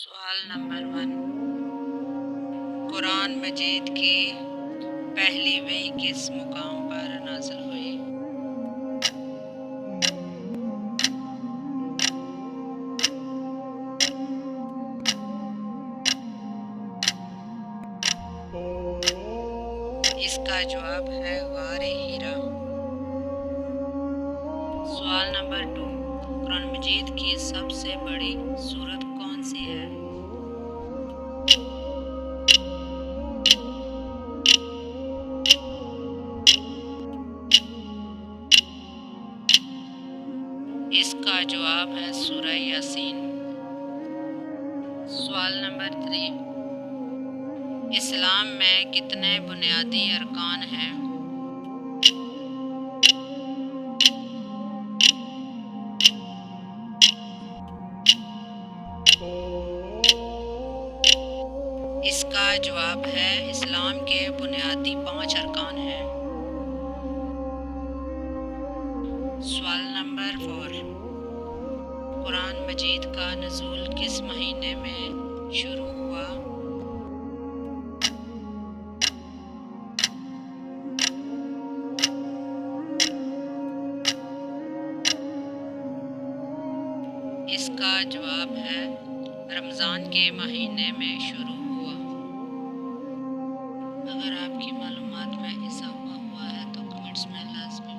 سوال نمبر 1، قرآن مجید کی پہلی وحی کس مقام پر نازل ہوئی؟ اس کا جواب ہے غار حرا۔ سوال نمبر 2، قرآن مجید کی سب سے بڑی سورت کون سی ہے؟ اس کا جواب ہے سورہ یاسین۔ سوال نمبر 3، اسلام میں کتنے بنیادی ارکان ہیں؟ اس کا جواب ہے اسلام کے بنیادی 5 ارکان ہیں۔ سوال نمبر 4، قرآن مجید کا نزول کس مہینے میں شروع ہوا؟ اس کا جواب ہے رمضان کے مہینے میں شروع ہوا۔ اگر آپ کی معلومات میں اضافہ ہوا ہے تو کمنٹس میں لازمی